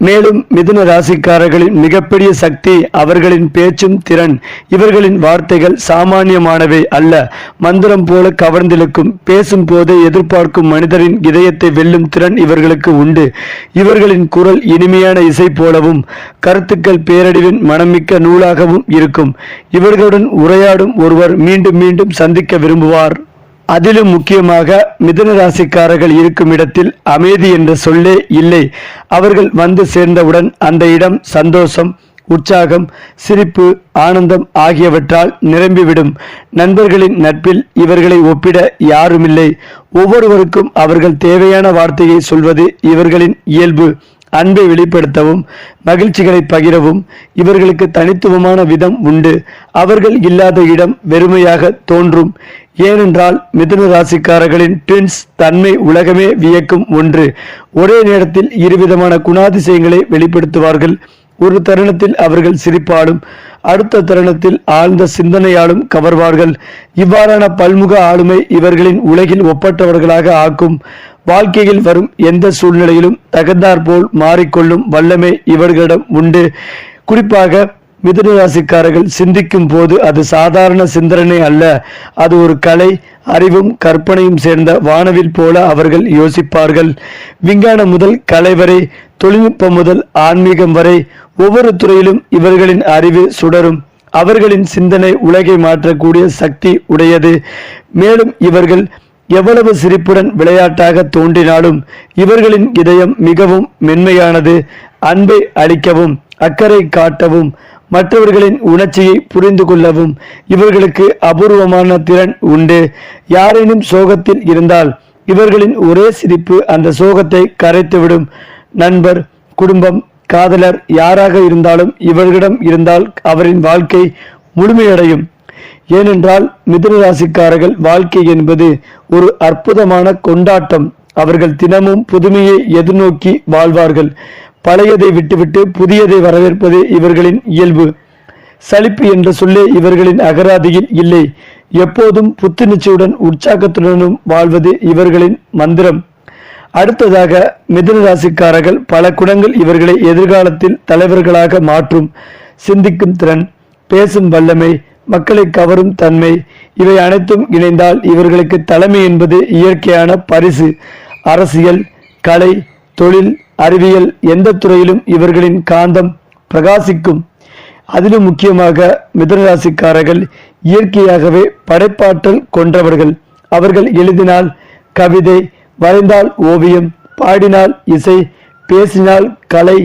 மேலும் மிதுன ராசிக்காரர்களின் மிகப்பெரிய சக்தி அவர்களின் பேச்சும் திறன். இவர்களின் வார்த்தைகள் சாமானியமானவை அல்ல. மந்திரம் போல கவர்ந்திழுக்கும். பேசும் போதே எதிர்பார்க்கும் மனிதரின் இதயத்தை வெல்லும் திறன் இவர்களுக்கு உண்டு. இவர்களின் குரல் இனிமையான இசை போலவும் கருத்துக்கள் பேரழிவின் மனமிக்க நூலாகவும் இருக்கும். இவர்களுடன் உரையாடும் ஒருவர் மீண்டும் மீண்டும் சந்திக்க விரும்புவார். அதிலும் முக்கியமாக மிதுன ராசிக்காரர்கள் இருக்கும் இடத்தில் அமைதி என்ற சொல்லே இல்லை. அவர்கள் வந்து சேர்ந்தவுடன் அந்த இடம் சந்தோஷம், உற்சாகம், சிரிப்பு, ஆனந்தம் ஆகியவற்றால் நிரம்பிவிடும். நண்பர்களின் நட்பில் இவர்களை ஒப்பிட யாருமில்லை. ஒவ்வொருவருக்கும் அவர்கள் தேவையான வார்த்தையை சொல்வது இவர்களின் இயல்பு. அன்பை வெளிப்படுத்தவும் மகிழ்ச்சிகளை பகிரவும் இவர்களுக்கு தனித்துவமான விதம் உண்டு. அவர்கள் இல்லாத இடம் வெறுமையாக தோன்றும். ஏனென்றால் மிதுன ராசிக்காரர்களின் ட்வின்ஸ் தன்மை உலகமே வியக்கும் ஒன்று. ஒரே நேரத்தில் இருவிதமான குணாதிசயங்களை வெளிப்படுத்துவார்கள். ஒரு தருணத்தில் அவர்கள் சிரிப்பாலும் அடுத்த தருணத்தில் ஆழ்ந்த சிந்தனையாலும் கவர்வார்கள். இவ்வாறான பல்முக ஆளுமை இவர்களின் உலகில் ஒப்பற்றவர்களாக ஆக்கும். வாழ்க்கையில் வரும் எந்த சூழ்நிலையிலும் தகுந்தாற்போல் மாறிக்கொள்ளும் வல்லமை இவர்களிடம் உண்டு. குறிப்பாக மிதுன ராசிக்காரர்கள் சிந்திக்கும் போது அது சாதாரண சிந்தனை அல்ல. அது ஒரு கலை, அறிவும் கற்பனையும் சேர்ந்த வானவில் போல அவர்கள் யோசிப்பார்கள். விஞ்ஞானம் முதல் கலை வரை, தொழில்நுட்பம் முதல் ஆன்மீகம் வரை ஒவ்வொரு துறையிலும் இவர்களின் அறிவு சுடரும். அவர்களின் சிந்தனை உலகை மாற்றக்கூடிய சக்தி உடையது. மேலும் இவர்கள் எவ்வளவு சிரிப்புடன் விளையாட்டாக தோன்றினாலும் இவர்களின் இதயம் மிகவும் மென்மையானது. அன்பை அளிக்கவும், அக்கறை காட்டவும், மற்றவர்களின் உணர்ச்சியை புரிந்து கொள்ளவும் இவர்களுக்கு அபூர்வமான திறன் உண்டு. யாரேனும் சோகத்தில் இருந்தால் இவர்களின் ஒரே சிரிப்பு அந்த சோகத்தை கரைத்துவிடும். நண்பர், குடும்பம், காதலர் யாராக இருந்தாலும் இவர்களிடம் இருந்தால் அவரின் வாழ்க்கை முழுமையடையும். ஏனென்றால் மிதுன ராசிக்காரர்கள் வாழ்க்கை என்பது ஒரு அற்புதமான கொண்டாட்டம். அவர்கள் தினமும் புதுமையை எதிர்நோக்கி வாழ்வார்கள். பழையதை விட்டுவிட்டு புதியதை வரவேற்பது இவர்களின் இயல்பு. சலிப்பு என்ற சொல்லே இவர்களின் அகராதியில் இல்லை. எப்போதும் புத்துணர்ச்சியுடன் உற்சாகத்துடனும் வாழ்வது இவர்களின் மந்திரம். அடுத்ததாக மிதுன ராசிக்காரர்கள் பல குணங்கள் இவர்களை எதிர்காலத்தில் தலைவர்களாக மாற்றும். சிந்திக்கும் திறன், பேசும் வல்லமை, மக்களை கவரும் தன்மை, இவை அனைத்தும் இணைந்தால் இவர்களுக்கு தலைமை என்பது இயற்கையான பரிசு. அரசியல், கலை, தொழில், அறிவியல் எந்த துறையிலும் இவர்களின் காந்தம் பிரகாசிக்கும். அதிலும் முக்கியமாக மிதுன ராசிக்காரர்கள் இயற்கையாகவே படைப்பாற்றல் கொண்டவர்கள். அவர்கள் எழுதினால் கவிதை, வரைந்தால் ஓவியம், பாடினால் இசை, பேசினால் கலை.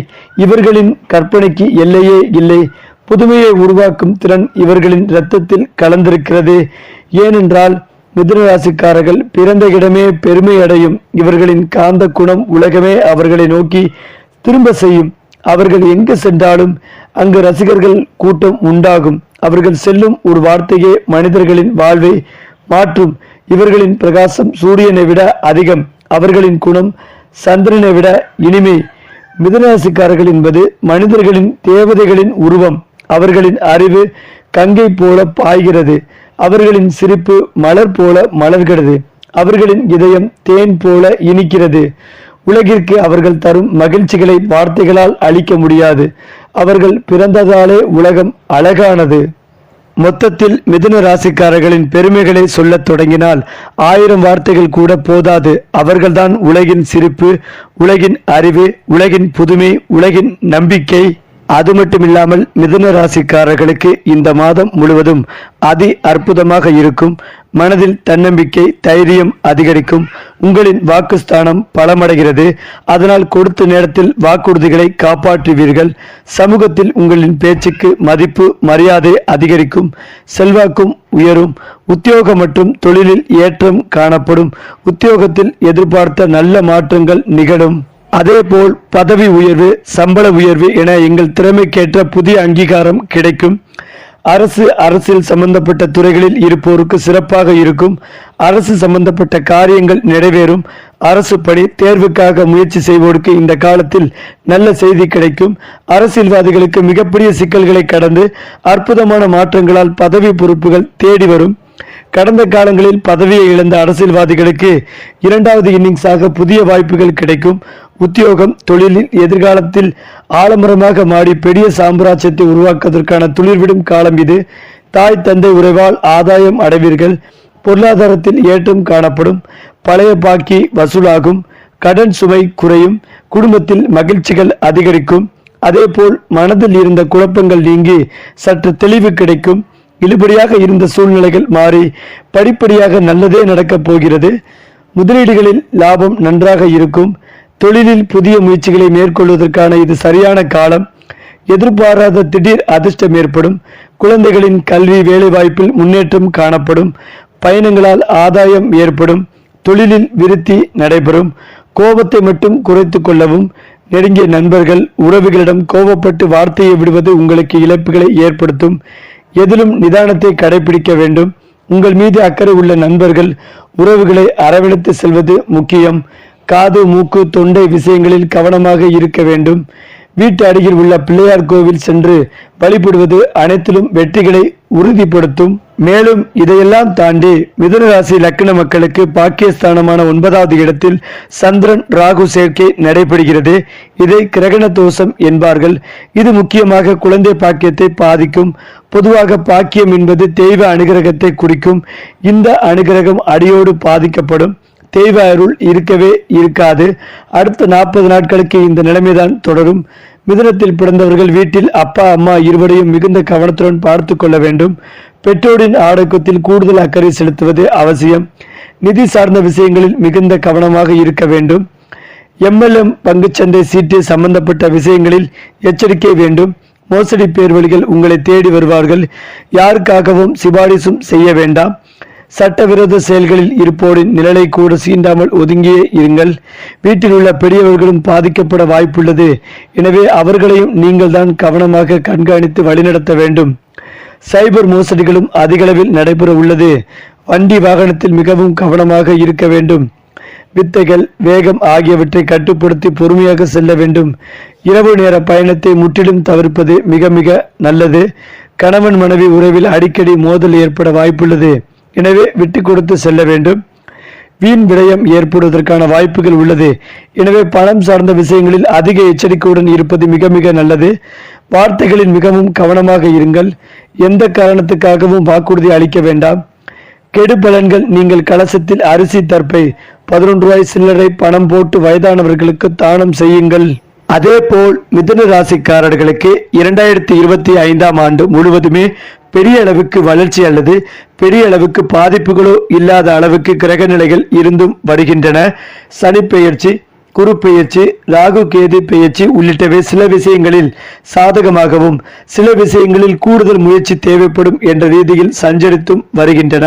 இவர்களின் கற்பனைக்கு எல்லையே இல்லை. புதுமையை உருவாக்கும் திறன் இவர்களின் இரத்தத்தில் கலந்திருக்கிறது. ஏனென்றால் மிதுன ராசிக்காரர்கள் பிறந்த இடமே பெருமை அடையும். இவர்களின் காந்த குணம் உலகமே அவர்களை நோக்கி திரும்ப செய்யும். அவர்கள் எங்கு சென்றாலும் அங்கு ரசிகர்கள் கூட்டம் உண்டாகும். அவர்கள் செல்லும் ஒரு வார்த்தையே மனிதர்களின் வாழ்வை மாற்றும். இவர்களின் பிரகாசம் சூரியனை விட அதிகம். அவர்களின் குணம் சந்திரனை விட இனிமை. மிதுன ராசிக்காரர்கள் என்பது மனிதர்களின் தேவதைகளின் உருவம். அவர்களின் அறிவு கங்கை போல பாய்கிறது. அவர்களின் சிரிப்பு மலர் போல மலர்கிறது. அவர்களின் இதயம் தேன் போல இனிக்கிறது. உலகிற்கு அவர்கள் தரும் மகிழ்ச்சிகளை வார்த்தைகளால் அளிக்க முடியாது. அவர்கள் பிறந்ததாலே உலகம் அழகானது. மொத்தத்தில் மிதுன ராசிக்காரர்களின் பெருமைகளை சொல்லத் தொடங்கினால் 1000 வார்த்தைகள் கூட போதாது. அவர்கள்தான் உலகின் சிரிப்பு, உலகின் அறிவு, உலகின் புதுமை, உலகின் நம்பிக்கை. அது மட்டுமில்லாமல் மிதுன ராசிக்காரர்களுக்கு இந்த மாதம் முழுவதும் அதி அற்புதமாக இருக்கும். மனதில் தன்னம்பிக்கை, தைரியம் அதிகரிக்கும். உங்களின் வாக்குஸ்தானம் பலமடைகிறது. அதனால் கொடுத்த நேரத்தில் வாக்குறுதிகளை காப்பாற்றுவீர்கள். சமூகத்தில் உங்களின் பேச்சுக்கு மதிப்பு, மரியாதை அதிகரிக்கும். செல்வாக்கும் உயரும். உத்தியோகம் மற்றும் தொழிலில் ஏற்றம் காணப்படும். உத்தியோகத்தில் எதிர்பார்த்த நல்ல மாற்றங்கள் நிகழும். அதேபோல் பதவி உயர்வு, சம்பள உயர்வு என எங்கள் திறமைக்கேற்ற புதிய அங்கீகாரம் கிடைக்கும். அரசியல் சம்பந்தப்பட்ட துறைகளில் இருப்போருக்கு சிறப்பாக இருக்கும். அரசு சம்பந்தப்பட்ட காரியங்கள் நிறைவேறும். அரசு பணி தேர்வுக்காக முயற்சி செய்வோருக்கு இந்த காலத்தில் நல்ல செய்தி கிடைக்கும். அரசியல்வாதிகளுக்கு மிகப்பெரிய சிக்கல்களை கடந்து அற்புதமான மாற்றங்களால் பதவி பொறுப்புகள் தேடி வரும். கடந்த காலங்களில் பதவியை இழந்த அரசியல்வாதிகளுக்கு இரண்டாவது இன்னிங்ஸாக புதிய வாய்ப்புகள் கிடைக்கும். உத்தியோகம், தொழிலில் எதிர்காலத்தில் ஆலமரமாக மாறி பெரிய சாம்ராஜ்யத்தை உருவாக்குவதற்கான துளிர்விடும் காலம் இது. தாய் தந்தை உறவால் ஆதாயம் அடைவீர்கள். பொருளாதாரத்தில் ஏற்றம் காணப்படும். பழைய பாக்கி வசூலாகும். கடன் சுமை குறையும். குடும்பத்தில் மகிழ்ச்சிகள் அதிகரிக்கும். அதேபோல் மனதில் இருந்த குழப்பங்கள் நீங்கி சற்று தெளிவு கிடைக்கும். இழுபடியாக இருந்த சூழ்நிலைகள் மாறி படிப்படியாக நல்லதே நடக்கப் போகிறது. முதலீடுகளில் லாபம் நன்றாக இருக்கும். தொழிலில் புதிய முயற்சிகளை மேற்கொள்வதற்கான இது சரியான காலம். எதிர்பாராத திடீர் அதிர்ஷ்டம் ஏற்படும். குழந்தைகளின் கல்வி வேலைவாய்ப்பில் முன்னேற்றம் காணப்படும். பயணங்களால் ஆதாயம் ஏற்படும். தொழிலில் விருத்தி நடைபெறும். கோபத்தை மட்டும் குறைத்து கொள்ளவும். நெருங்கிய நண்பர்கள், உறவுகளிடம் கோபப்பட்டு வார்த்தையை விடுவது உங்களுக்கு இழப்புகளை ஏற்படுத்தும். எதிலும் நிதானத்தை கடைபிடிக்க வேண்டும். உங்கள் மீது அக்கறை உள்ள நண்பர்கள், உறவுகளை அரவணைத்து செல்வது முக்கியம். காது, மூக்கு, தொண்டை விஷயங்களில் கவனமாக இருக்க வேண்டும். வீட்டு அருகில் உள்ள பிள்ளையார் கோவில் சென்று வழிபடுவது அனைத்திலும் வெற்றிகளை உறுதிப்படுத்தும். மேலும் இதையெல்லாம் தாண்டி மிதுன ராசி லக்ன மக்களுக்கு பாக்கியஸ்தானமான 9வது இடத்தில் சந்திரன் ராகு சேர்க்கை நடைபெறுகிறது. இதை கிரகண தோஷம் என்பார்கள். இது முக்கியமாக குழந்தை பாக்கியத்தை பாதிக்கும். பொதுவாக பாக்கியம் என்பது தெய்வ அனுகிரகத்தை குறிக்கும். இந்த அனுகிரகம் அடியோடு பாதிக்கப்படும். தெய்வ அருள் இருக்கவே இருக்காது. அடுத்த 40 நாட்களுக்கு இந்த நிலைமைதான் தொடரும். மிதுனத்தில் பிறந்தவர்கள் வீட்டில் அப்பா அம்மா இருவரையும் மிகுந்த கவனத்துடன் பார்த்து கொள்ள வேண்டும். பெற்றோரின் ஆரோக்கியத்தில் கூடுதல் அக்கறை செலுத்துவது அவசியம். நிதி சார்ந்த விஷயங்களில் மிகுந்த கவனமாக இருக்க வேண்டும். MLM பங்குச்சந்தை சீட்டு சம்பந்தப்பட்ட விஷயங்களில் எச்சரிக்கை வேண்டும். மோசடி பேர்வழிகள் உங்களை தேடி வருவார்கள். யாருக்காகவும் சிபாரிசும் செய்ய வேண்டாம். சட்டவிரோத செயல்களில் இருப்போரின் நிழலை கூட சீண்டாமல் ஒதுங்கியே இருங்கள். வீட்டில் உள்ள பெரியவர்களும் பாதிக்கப்பட வாய்ப்புள்ளது. எனவே அவர்களையும் நீங்கள் தான் கவனமாக கண்காணித்து வழிநடத்த வேண்டும். சைபர் மோசடிகளும் அதிகளவில் நடைபெற உள்ளது. வண்டி வாகனத்தில் மிகவும் கவனமாக இருக்க வேண்டும். வித்தைகள், வேகம் ஆகியவற்றை கட்டுப்படுத்தி பொறுமையாக செல்ல வேண்டும். இரவு நேர பயணத்தை முற்றிலும் தவிர்ப்பது மிக மிக நல்லது. கணவன் மனைவி உறவில் அடிக்கடி மோதல் ஏற்பட வாய்ப்புள்ளது. எனவே விட்டு கொடுத்து செல்ல வேண்டும். வீண் விரயம் ஏற்படுவதற்கான வாய்ப்புகள் உள்ளது. எனவே பணம் சார்ந்த விஷயங்களில் அதிக எச்சரிக்கையுடன் இருப்பது மிக மிக நல்லது. வார்த்தைகளில் மிகவும் கவனமாக இருங்கள். எந்த காரணத்துக்காகவும் வாக்குறுதி அளிக்க வேண்டாம். கெடு பலன்கள். நீங்கள் கலசத்தில் அரிசி தர்ப்பை 11 ரூபாய் சில்லறை பணம் போட்டு வயதானவர்களுக்கு தானம் செய்யுங்கள். அதேபோல் மிதுன ராசிக்காரர்களுக்கு 2025ஆம் ஆண்டு முழுவதுமே பெரிய அளவுக்கு வளர்ச்சி அல்லது பெரிய அளவுக்கு பாதிப்புகளோ இல்லாத அளவுக்கு கிரக நிலைகள் இருந்தும் வருகின்றன. சனி பெயர்ச்சி, குரு பெயர்ச்சி, ராகு கேது பெயர்ச்சி உள்ளிட்டவை சில விஷயங்களில் சாதகமாகவும் சில விஷயங்களில் கூடுதல் முயற்சி தேவைப்படும் என்ற ரீதியில் சஞ்சரித்தும் வருகின்றன.